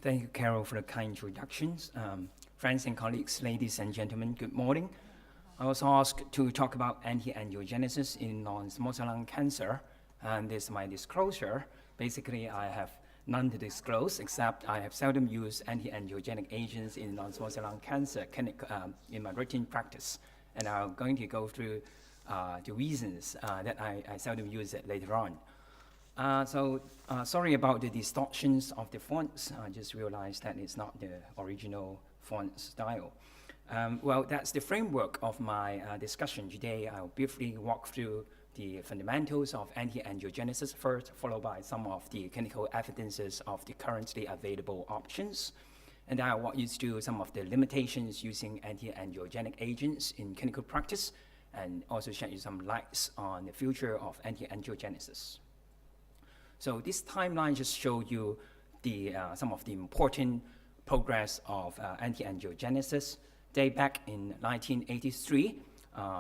Thank you, Carol, for the kind introductions. Friends and colleagues, ladies and gentlemen, good morning. I was asked to talk about anti-angiogenesis in non-small cell lung cancer, and this is my disclosure. Basically, I have none to disclose, except I have seldom used anti-angiogenic agents in non-small cell lung cancer clinic, in my routine practice. And I'm going to go through the reasons that I seldom use it later on. Sorry about the distortions of the fonts. I just realized that it's not the original font style. Well, that's the framework of my discussion today. I'll briefly walk through the fundamentals of anti-angiogenesis first, followed by some of the clinical evidences of the currently available options. And then I'll walk you through some of the limitations using anti-angiogenic agents in clinical practice, and also shed you some lights on the future of anti-angiogenesis. So this timeline just showed you some of the important progress of anti-angiogenesis. Day back in 1983,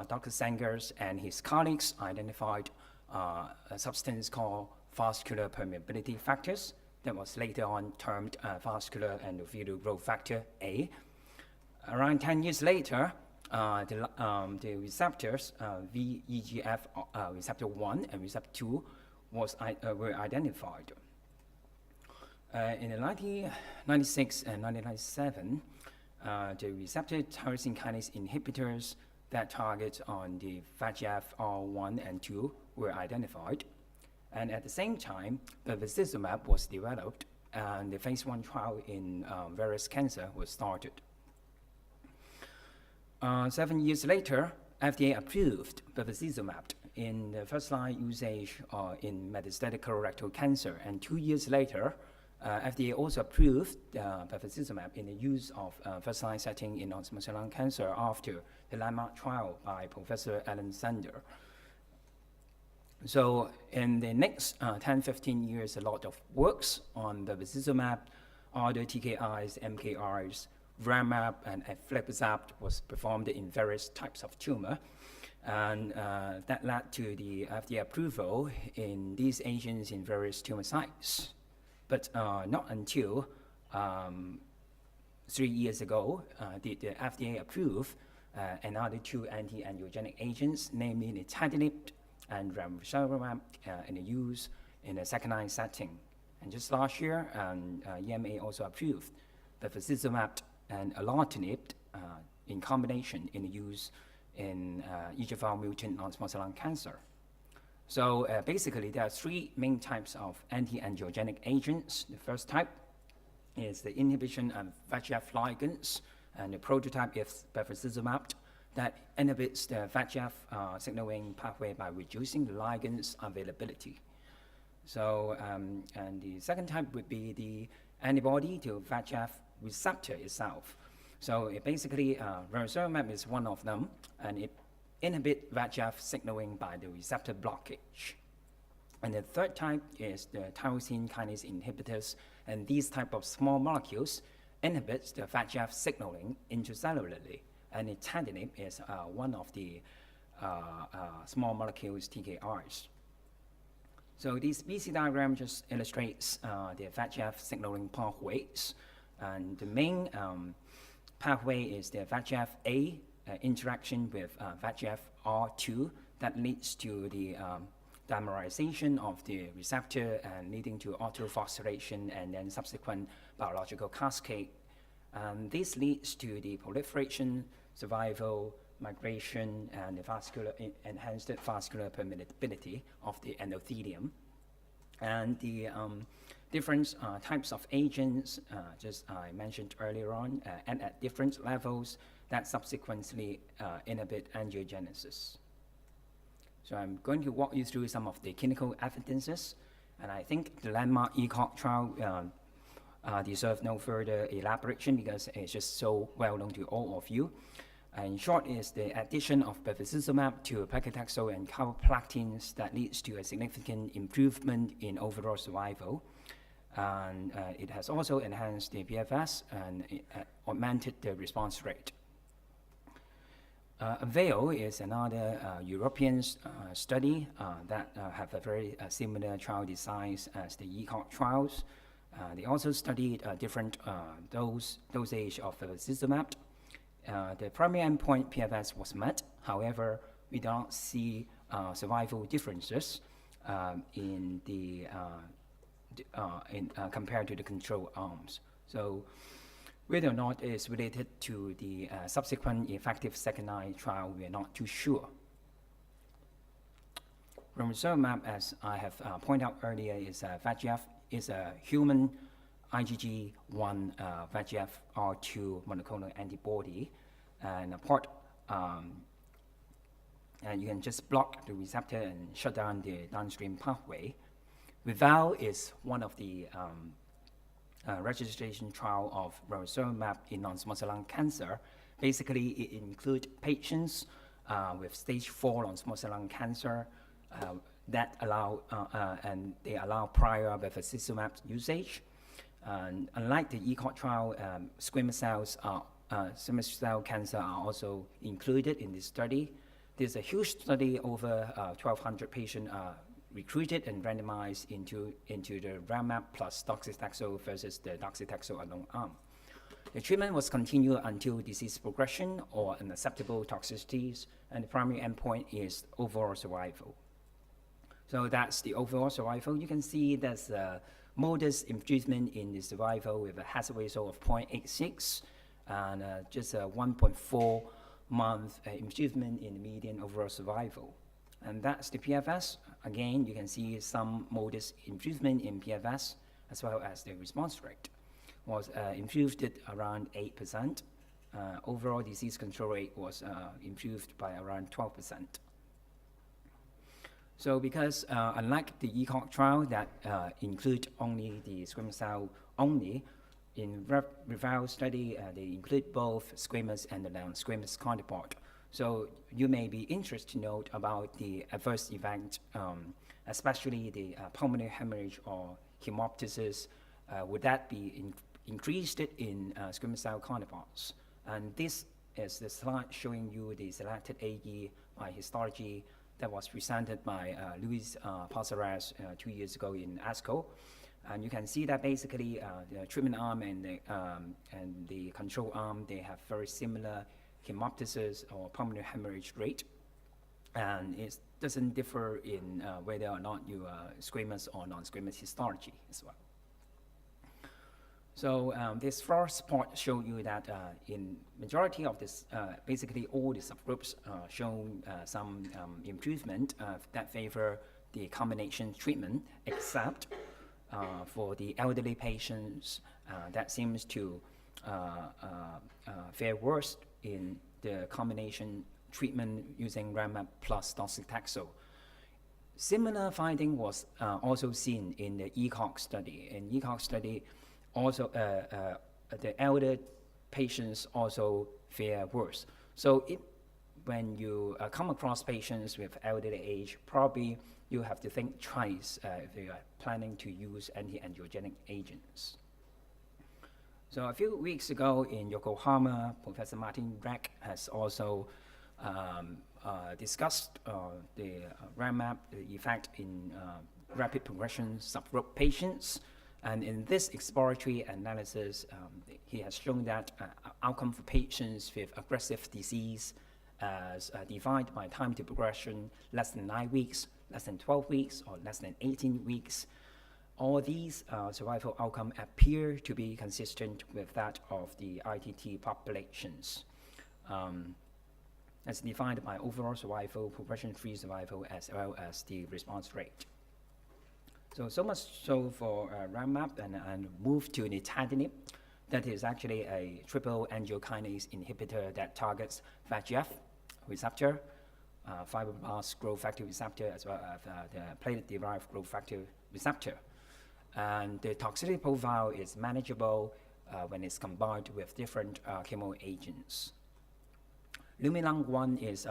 Dr. Sengers and his colleagues identified a substance called vascular permeability factors that was later on termed vascular endothelial growth factor A. Around 10 years later, the receptors, VEGF receptor 1 and receptor 2, were identified. In the 1996 and 1997, the receptor tyrosine kinase inhibitors that target on the VEGF-R1 and 2 were identified. And at the same time, bevacizumab was developed, and the phase 1 trial in various cancer was started. 7 years later, FDA approved bevacizumab in the first-line usage in metastatic colorectal cancer, and 2 years later, FDA also approved bevacizumab in the use of first-line setting in non-small cell lung cancer after the landmark trial by Professor Alan Sander. So in the next 10-15 years, a lot of works on bevacizumab, other TKIs, MKIs, Vramab, and aflibercept was performed in various types of tumor. And that led to the FDA approval in these agents in various tumor sites. But not until 3 years ago did the FDA approve another two anti-angiogenic agents, namely nintedanib and ramucirumab, in the use in a second-line setting. And just last year, EMA also approved bevacizumab and alartinib in combination in the use in EGFR mutant non-small cell lung cancer. So basically, there are three main types of anti-angiogenic agents. The first type is the inhibition of VEGF ligands, and the prototype is bevacizumab that inhibits the VEGF signaling pathway by reducing the ligand's availability. So, and the second type would be the antibody to VEGF receptor itself. So it basically, ramucirumab is one of them, and it inhibits VEGF signaling by the receptor blockage. And the third type is the tyrosine kinase inhibitors, and these type of small molecules inhibits the VEGF signaling intracellularly. And nintedanib is one of the small molecules TKIs. So this BC diagram just illustrates the VEGF signaling pathways, and the main pathway is the VEGF-A interaction with VEGF-R2 that leads to the dimerization of the receptor and leading to autophosphorylation and then subsequent biological cascade. This leads to the proliferation, survival, migration, and the enhanced vascular permeability of the endothelium. And the different types of agents, just I mentioned earlier on, and at different levels that subsequently inhibit angiogenesis. So I'm going to walk you through some of the clinical evidences, and I think the landmark ECOG trial deserves no further elaboration because it's just so well known to all of you. In short, is the addition of bevacizumab to paclitaxel and carboplatin that leads to a significant improvement in overall survival. And it has also enhanced the PFS and augmented the response rate. AVAIL is another European study that have a very similar trial designs as the ECOG trials. They also studied different dosage of bevacizumab. The primary endpoint PFS was met. However, we do not see survival differences in the compared to the control arms. So whether or not it is related to the subsequent effective second-line trial, we are not too sure. Ramucirumab, as I have pointed out earlier, is a VEGF, is a human IgG1 VEGF-R2 monoclonal antibody, and and you can just block the receptor and shut down the downstream pathway. Reval is one of the registration trial of ramucirumab in non-small cell lung cancer. Basically, it includes patients with stage 4 non-small cell lung cancer that allow and they allow prior bevacizumab usage. And unlike the ECOG trial, squamous cell cancer are also included in this study. There's a huge study, over 1,200 patients recruited and randomized into the ramucirumab plus docetaxel versus the docetaxel alone arm. The treatment was continued until disease progression or unacceptable toxicities, and the primary endpoint is overall survival. So that's the overall survival. You can see there's a modest improvement in the survival with a hazard ratio of 0.86 and just a 1.4 month improvement in the median overall survival. And that's the PFS. Again, you can see some modest improvement in PFS as well as the response rate was improved at around 8%. Overall disease control rate was improved by around 12%. So because unlike the ECOG trial that include only the squamous cell only, in Reval study, they include both squamous and the non-squamous counterpart. So you may be interested to note about the adverse event, especially the pulmonary hemorrhage or hemoptysis. Would that be increased in squamous cell counterparts? And this is the slide showing you the selected AE by histology that was presented by Luis Pasares 2 years ago in ASCO. And you can see that basically the treatment arm and the control arm, they have very similar hemoptysis or pulmonary hemorrhage rate. And it doesn't differ in whether or not you are squamous or non-squamous histology as well. So this first part shows you that in majority of this, basically all the subgroups shown some improvement that favor the combination treatment, except for the elderly patients that seems to fare worse in the combination treatment using ramucirumab plus docetaxel. Similar finding was also seen in the ECOG study. In ECOG study, also the elder patients also fare worse. So when you come across patients with elderly age, probably you have to think twice if you are planning to use anti-angiogenic agents. So a few weeks ago in Yokohama, Professor Martin Reck has also discussed the ramucirumab, the effect in rapid progression subgroup patients. And in this exploratory analysis, he has shown that outcome for patients with aggressive disease as defined by time to progression less than 9 weeks, less than 12 weeks, or less than 18 weeks, all these survival outcomes appear to be consistent with that of the ITT populations, as defined by overall survival, progression-free survival, as well as the response rate. So much so for ramucirumab, and move to nintedanib. That is actually a triple angiokinase inhibitor that targets VEGF receptor, fibroblast growth factor receptor, as well as the platelet-derived growth factor receptor. And the toxicity profile is manageable when it's combined with different chemo agents. LUMINANG-1 is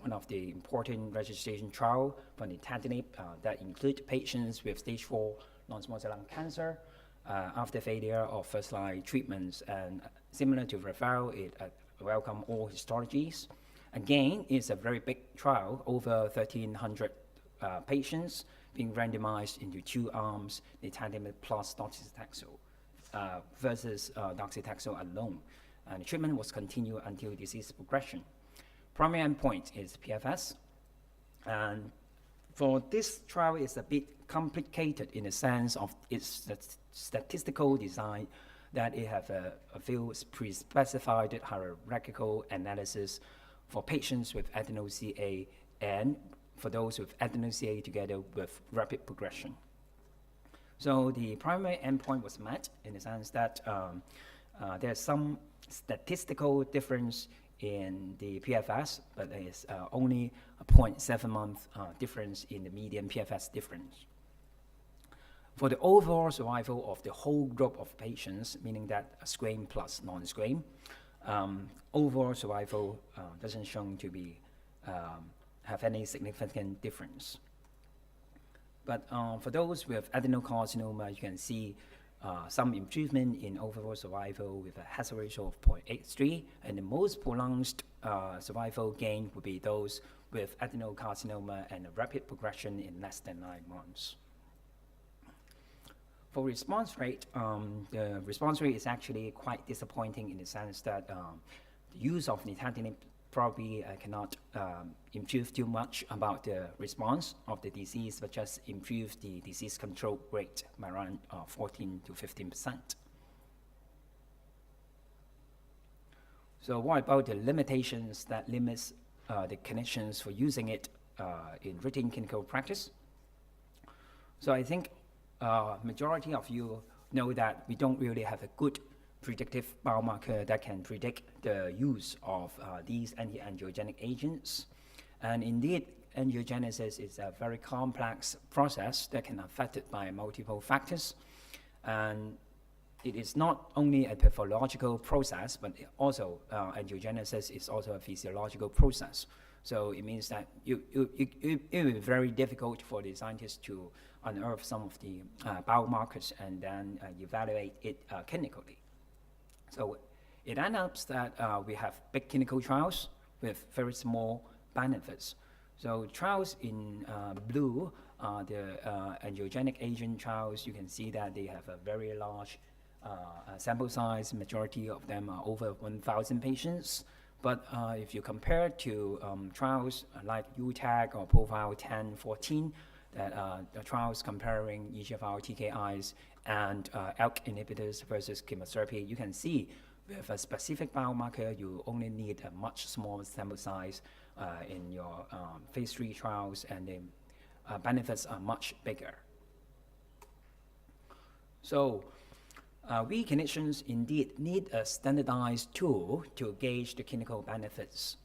one of the important registration trials for nintedanib that include patients with stage 4 non-small cell lung cancer after failure of first-line treatments. And similar to Reval, it welcomes all histologies. Again, it's a very big trial, over 1,300 patients being randomized into 2 arms, nintedanib plus docetaxel versus docetaxel alone. And the treatment was continued until disease progression. Primary endpoint is PFS. And for this trial, it's a bit complicated in the sense of its statistical design, that it have a few pre-specified hierarchical analysis for patients with adeno-CA and for those with adeno-CA together with rapid progression. So the primary endpoint was met in the sense that there's some statistical difference in the PFS, but there is only a 0.7-month difference in the median PFS difference. For the overall survival of the whole group of patients, meaning that squam plus non-squam, overall survival doesn't show to be have any significant difference. But for those with adenocarcinoma, you can see some improvement in overall survival with a hazard ratio of 0.83, and the most prolonged survival gain would be those with adenocarcinoma and a rapid progression in less than 9 months. For response rate, the response rate is actually quite disappointing in the sense that the use of nintedanib probably cannot improve too much about the response of the disease, but just improve the disease control rate by around 14 to 15%. So what about the limitations that limits the clinicians for using it in routine clinical practice? So I think majority of you know that we don't really have a good predictive biomarker that can predict the use of these anti-angiogenic agents. And indeed, angiogenesis is a very complex process that can be affected by multiple factors. And it is not only a pathological process, but also angiogenesis is also a physiological process. So it means that it will be very difficult for the scientists to unearth some of the biomarkers and then evaluate it clinically. So it ends up that we have big clinical trials with very small benefits. So trials in blue are the angiogenic agent trials. You can see that they have a very large sample size. Majority of them are over 1,000 patients. But if you compare to trials like Youde or Profile 10, 14, that the trials comparing EGFR TKIs and ALK inhibitors versus chemotherapy, you can see with a specific biomarker, you only need a much smaller sample size in your phase 3 trials, and the benefits are much bigger. So we clinicians indeed need a standardized tool to gauge the clinical benefits.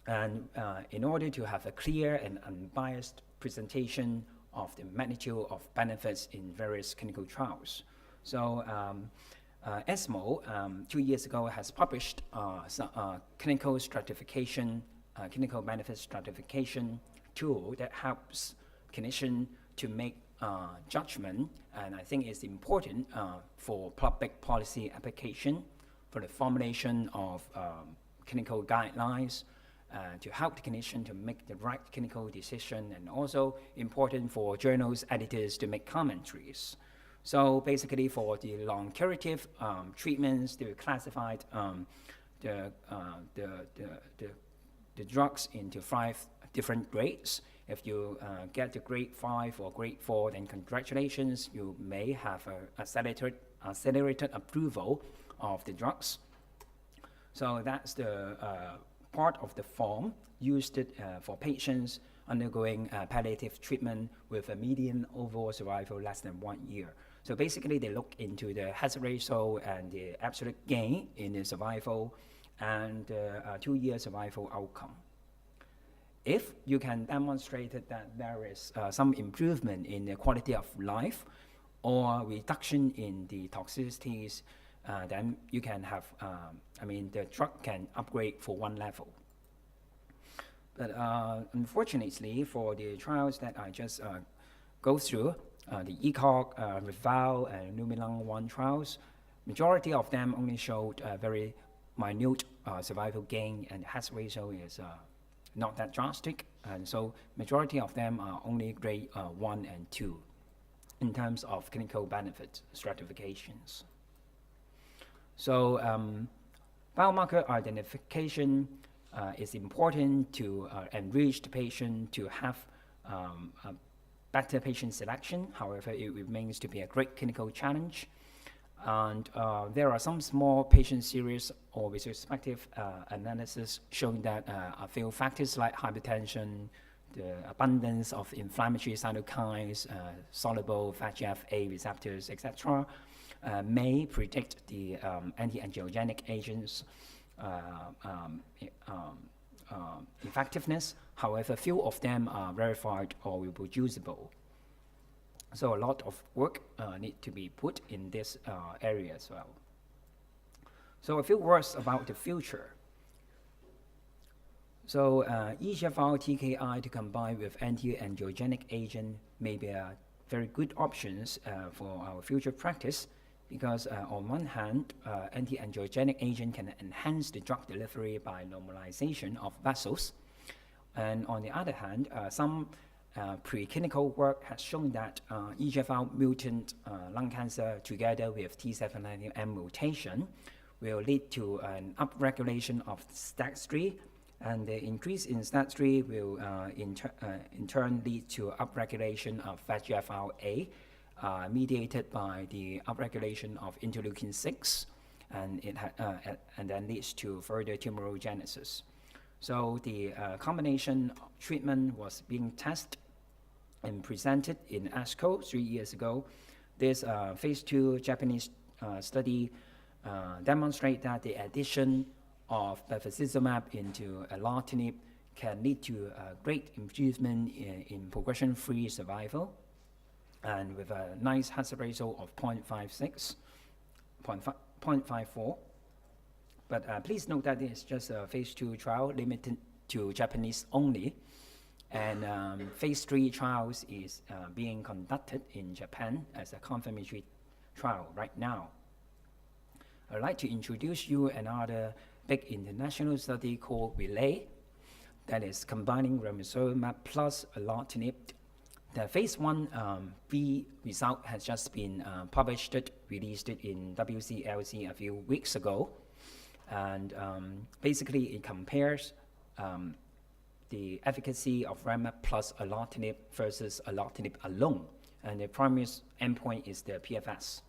And in order to have a clear and unbiased presentation of the magnitude of benefits in various clinical trials. So ESMO 2 years ago has published clinical stratification, clinical benefit stratification tool that helps clinicians to make judgment, and I think it's important for public policy application, for the formulation of clinical guidelines, to help the clinician to make the right clinical decision, and also important for journals editors to make commentaries. So basically for the long curative treatments, they classified the drugs into 5 different grades. If you get the grade 5 or grade 4, then congratulations, you may have an accelerated approval of the drugs. So that's the part of the form used for patients undergoing palliative treatment with a median overall survival less than 1 year. So basically they look into the hazard ratio and the absolute gain in the survival and 2-year survival outcome. If you can demonstrate that there is some improvement in the quality of life or reduction in the toxicities, then you can have, the drug can upgrade for 1 level. But unfortunately, for the trials that I just go through, the ECOG, REVAL, and LUMINUM-1 trials, majority of them only showed a very minute survival gain, and the hazard ratio is not that drastic. And so majority of them are only grade 1 and 2 in terms of clinical benefit stratifications. So biomarker identification is important to enrich the patient to have a better patient selection. However, it remains to be a great clinical challenge. And there are some small patient series or retrospective analysis showing that a few factors like hypertension, the abundance of inflammatory cytokines, soluble VEGF-A receptors, etc., may predict the anti-angiogenic agents' effectiveness. However, few of them are verified or reproducible. So a lot of work need to be put in this area as well. So a few words about the future. So EGFR TKI to combine with anti-angiogenic agent may be a very good options for our future practice, because on one hand, anti-angiogenic agent can enhance the drug delivery by normalization of vessels. And on the other hand, some preclinical work has shown that EGFR mutant lung cancer together with T790M mutation will lead to an upregulation of STAT3, and the increase in STAT3 will in turn lead to upregulation of VEGFR-A, mediated by the upregulation of interleukin-6, and then leads to further tumorigenesis. So the combination treatment was being tested and presented in ASCO 3 years ago. This phase 2 Japanese study demonstrate that the addition of bevacizumab into alartinib can lead to a great improvement in progression-free survival, and with a nice hazard ratio of 0.54. But please note that it's just a phase 2 trial limited to Japanese only, and phase 3 trials is being conducted in Japan as a confirmatory trial right now. I'd like to introduce you another big international study called RELAY, that is combining ramucirumab plus alartinib. The phase 1B result has just been released in WCLC a few weeks ago. And basically it compares the efficacy of ramab plus alartinib versus alartinib alone. And the primary endpoint is the PFS.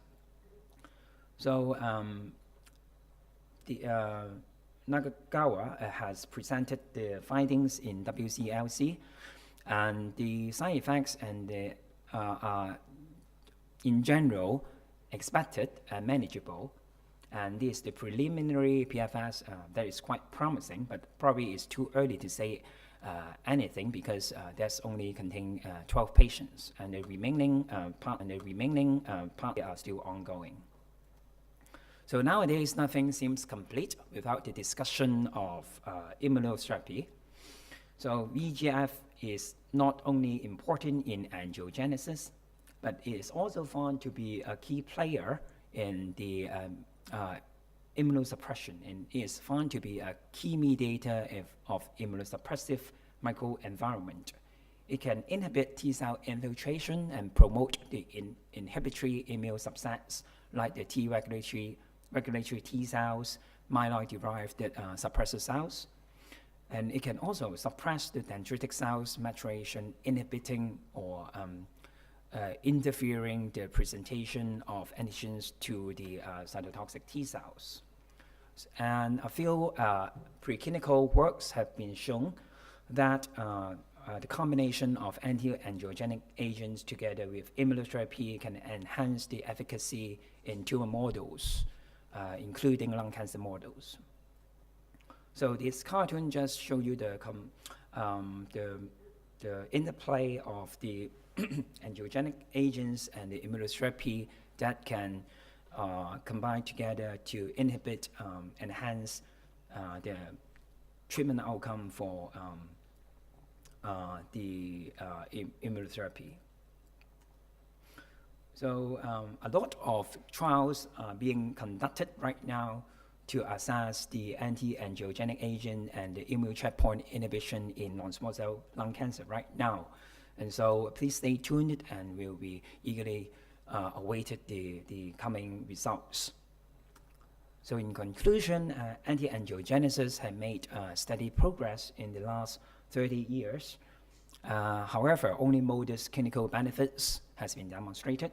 So Nagagawa has presented the findings in WCLC, and the side effects and the are in general expected and manageable. And this is the preliminary PFS that is quite promising, but probably it's too early to say anything, because that's only contain 12 patients, and the remaining part are still ongoing. So nowadays, nothing seems complete without the discussion of immunotherapy. So VEGF is not only important in angiogenesis, but it is also found to be a key player in the immunosuppression, and is found to be a key mediator of immunosuppressive microenvironment. It can inhibit T-cell infiltration and promote the inhibitory immune subsets like the T regulatory T cells, myeloid-derived suppressor cells. And it can also suppress the dendritic cells maturation, inhibiting or interfering the presentation of antigens to the cytotoxic T cells. And a few preclinical works have been shown that the combination of anti-angiogenic agents together with immunotherapy can enhance the efficacy in tumor models, including lung cancer models. So this cartoon just show you the interplay of the angiogenic agents and the immunotherapy that can combine together to inhibit, enhance the treatment outcome for the immunotherapy. So a lot of trials are being conducted right now to assess the anti-angiogenic agent and the immune checkpoint inhibition in non-small cell lung cancer right now. And so please stay tuned, and we'll be eagerly awaited the coming results. So in conclusion, anti-angiogenesis has made steady progress in the last 30 years. However, only modest clinical benefits has been demonstrated.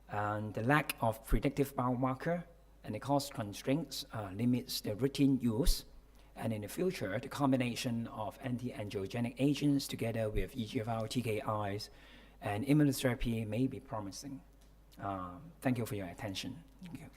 And the lack of predictive biomarker and the cost constraints limits the routine use. And in the future, the combination of anti-angiogenic agents together with EGFR TKIs and immunotherapy may be promising. Thank you for your attention. Thank you.